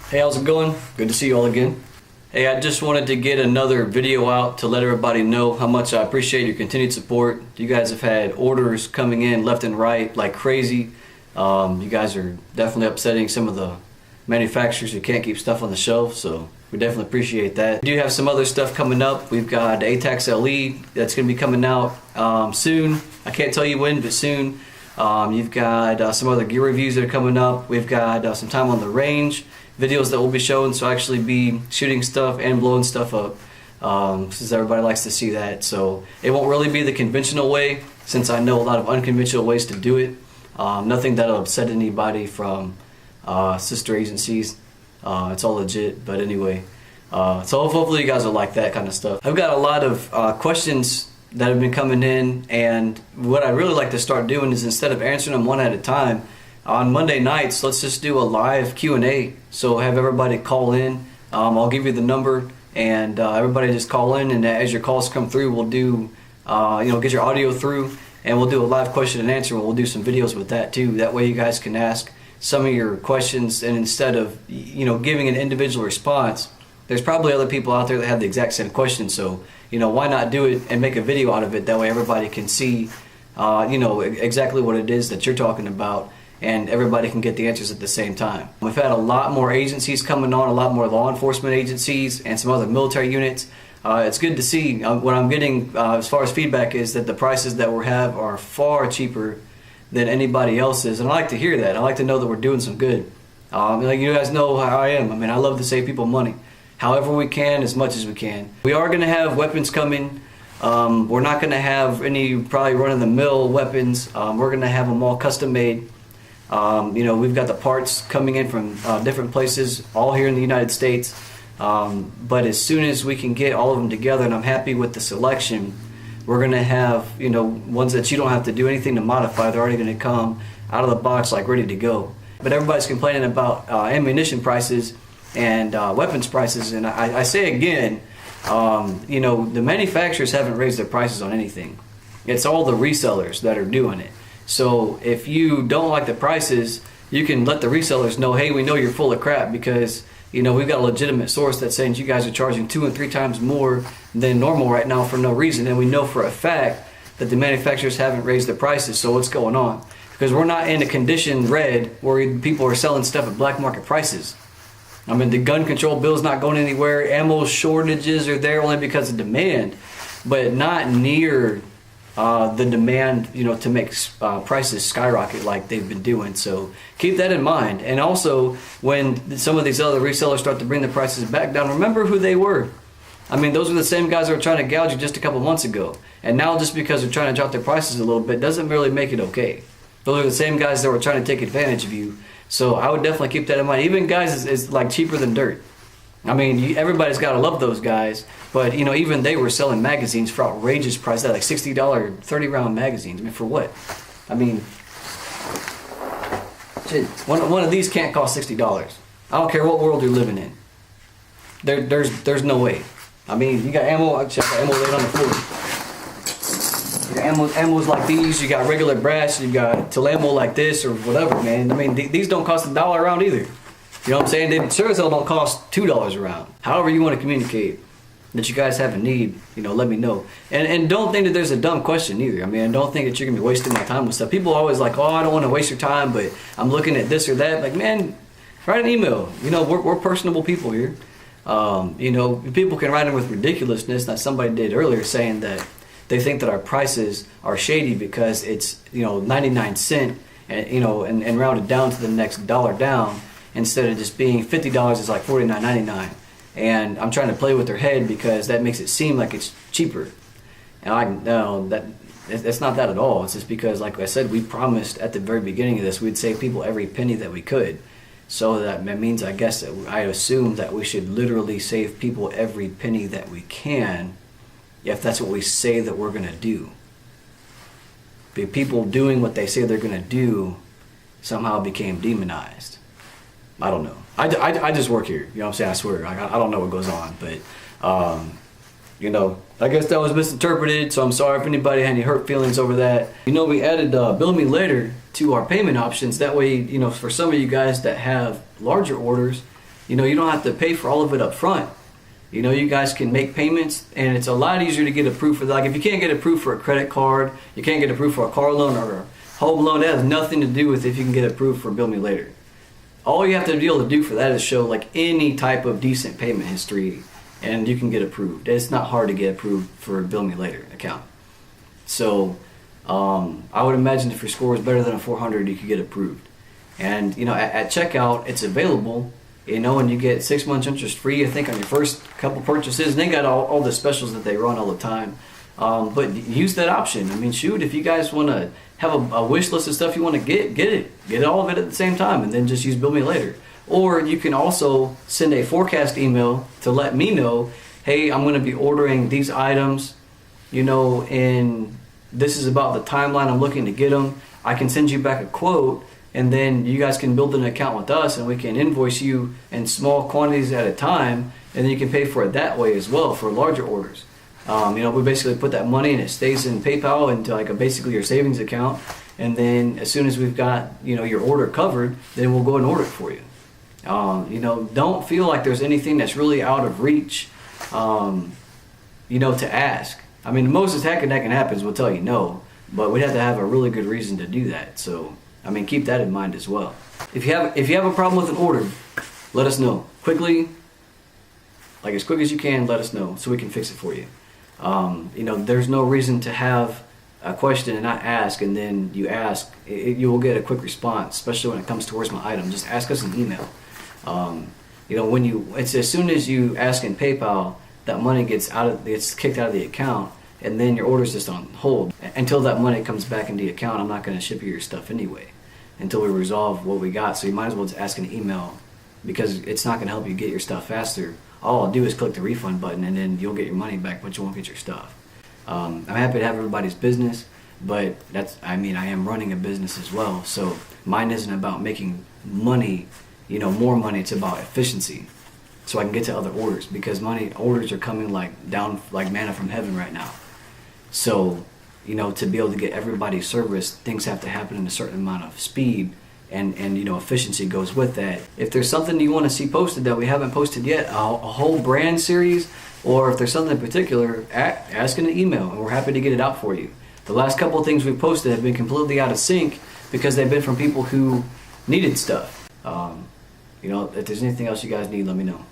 Hey, how's it going? Good to see you all again. Hey, I just wanted to get another video out to let everybody know how much I appreciate your continued support. You guys have had orders coming in left and right like crazy. You guys are definitely upsetting some of the manufacturers who can't keep stuff on the shelf, so we definitely appreciate that. We do have some other stuff coming up. We've got ATAX LE that's going to be coming out soon. I can't tell you when, but soon. You've got some other gear reviews that are coming up. We've got some time on the range videos that we'll be showing, so I'll actually be shooting stuff and blowing stuff up since everybody likes to see that. So it won't really be the conventional way, since I know a lot of unconventional ways to do it. Nothing that'll upset anybody from sister agencies. It's all legit, but anyway. So hopefully you guys will like that kind of stuff. I've got a lot of questions that have been coming in, and what I really like to start doing is, instead of answering them one at a time, on Monday nights, let's just do a live Q&A. So have everybody call in. I'll give you the number, and everybody just call in, and as your calls come through, we'll do, get your audio through, and we'll do a live question and answer, and we'll do some videos with that too. That way you guys can ask some of your questions, and instead of, giving an individual response, there's probably other people out there that have the exact same question. So, why not do it and make a video out of it? That way everybody can see, exactly what it is that you're talking about, and everybody can get the answers at the same time. We've had a lot more agencies coming on, a lot more law enforcement agencies and some other military units. It's good to see. What I'm getting as far as feedback is that the prices that we have are far cheaper than anybody else's, and I like to hear that. I like to know that we're doing some good. Like you guys know how I am. I mean, I love to save people money however we can, as much as we can. We are going to have weapons coming. We're not going to have any probably run-of-the-mill weapons. We're going to have them all custom made. We've got the parts coming in from different places, all here in the United States. But as soon as we can get all of them together, and I'm happy with the selection, we're going to have, ones that you don't have to do anything to modify. They're already going to come out of the box, like ready to go. But everybody's complaining about ammunition prices and weapons prices, and I say again, the manufacturers haven't raised their prices on anything. It's all the resellers that are doing it. So if you don't like the prices, you can let the resellers know, hey, we know you're full of crap, because we've got a legitimate source that's saying you guys are charging 2 and 3 times more than normal right now for no reason, and we know for a fact that the manufacturers haven't raised their prices. So what's going on? Because we're not in a condition red where people are selling stuff at black market prices. I mean, the gun control bill's not going anywhere. Ammo shortages are there only because of demand, but not near the demand, to make prices skyrocket like they've been doing. So keep that in mind. And also, when some of these other resellers start to bring the prices back down, remember who they were. I mean, those are the same guys that were trying to gouge you just a couple months ago. And now, just because they're trying to drop their prices a little bit doesn't really make it okay. Those are the same guys that were trying to take advantage of you. So I would definitely keep that in mind. Even guys is like cheaper than dirt. I mean, everybody's got to love those guys, but even they were selling magazines for outrageous prices, like $60 30-round magazines. I mean, for what? I mean, shit, one of these can't cost $60. I don't care what world you're living in. There's no way. I mean, you got ammo. I got ammo laid on the floor. You got ammos like these. You got regular brass. You got till ammo like this or whatever, man. I mean, these don't cost $1 a round either. You know what I'm saying? They sure as hell don't cost $2 a round. However you want to communicate that you guys have a need, let me know. And don't think that there's a dumb question either. I mean, don't think that you're going to be wasting my time with stuff. People are always like, oh, I don't want to waste your time, but I'm looking at this or that. Like, man, write an email. We're personable people here. People can write in with ridiculousness, like somebody did earlier, saying that they think that our prices are shady because it's, 99 cents and rounded down to the next dollar down. Instead of just being $50, it's like $49.99. And I'm trying to play with their head because that makes it seem like it's cheaper. And I know that it's not that at all. It's just because, like I said, we promised at the very beginning of this we'd save people every penny that we could. So that means, I guess, that I assume that we should literally save people every penny that we can, if that's what we say that we're going to do. The people doing what they say they're going to do somehow became demonized. I don't know. I just work here. You know what I'm saying? I swear. I don't know what goes on. But, you know, I guess that was misinterpreted. So I'm sorry if anybody had any hurt feelings over that. You know, we added Bill Me Later to our payment options. That way, you know, for some of you guys that have larger orders, you know, you don't have to pay for all of it up front. You know, you guys can make payments, and it's a lot easier to get approved for that. Like, if you can't get approved for a credit card, you can't get approved for a car loan or a home loan, that has nothing to do with if you can get approved for Bill Me Later. All you have to be able to do for that is show like any type of decent payment history, and you can get approved. It's not hard to get approved for a Bill Me Later account. So I would imagine if your score is better than a 400, you could get approved. And you know, at checkout, it's available. You know, and you get 6 months interest free, I think, on your first couple purchases. And they got all the specials that they run all the time. But use that option. I mean, shoot, if you guys want to have a wish list of stuff you want to get it. Get all of it at the same time, and then just use Bill Me Later. Or you can also send a forecast email to let me know, hey, I'm going to be ordering these items, you know, and this is about the timeline I'm looking to get them. I can send you back a quote, and then you guys can build an account with us, and we can invoice you in small quantities at a time, and then you can pay for it that way as well for larger orders. You know, we basically put that money and it stays in PayPal into like basically your savings account, and then as soon as we've got, you know, your order covered, then we'll go and order it for you. You know, don't feel like there's anything that's really out of reach, you know, to ask. I mean, the most attack that can happen is we'll tell you no, but we'd have to have a really good reason to do that. So, I mean, keep that in mind as well. If you have a problem with an order, let us know quickly, like as quick as you can. Let us know so we can fix it for you. You know, there's no reason to have a question and not ask, and then you ask, you will get a quick response, especially when it comes to where's my item. Just ask us an email. You know, it's as soon as you ask in PayPal, that money gets kicked out of the account, and then your order's just on hold until that money comes back into the account. I'm not going to ship you your stuff anyway until we resolve what we got. So you might as well just ask an email, because it's not going to help you get your stuff faster. All I'll do is click the refund button, and then you'll get your money back, but you won't get your stuff. I'm happy to have everybody's business, but I am running a business as well. So mine isn't about making money, you know, more money. It's about efficiency, so I can get to other orders, because orders are coming down like manna from heaven right now. So, you know, to be able to get everybody's service, things have to happen in a certain amount of speed. And you know, efficiency goes with that. If there's something you want to see posted that we haven't posted yet, a whole brand series, or if there's something in particular, ask in an email, and we're happy to get it out for you. The last couple of things we've posted have been completely out of sync because they've been from people who needed stuff. You know, if there's anything else you guys need, let me know.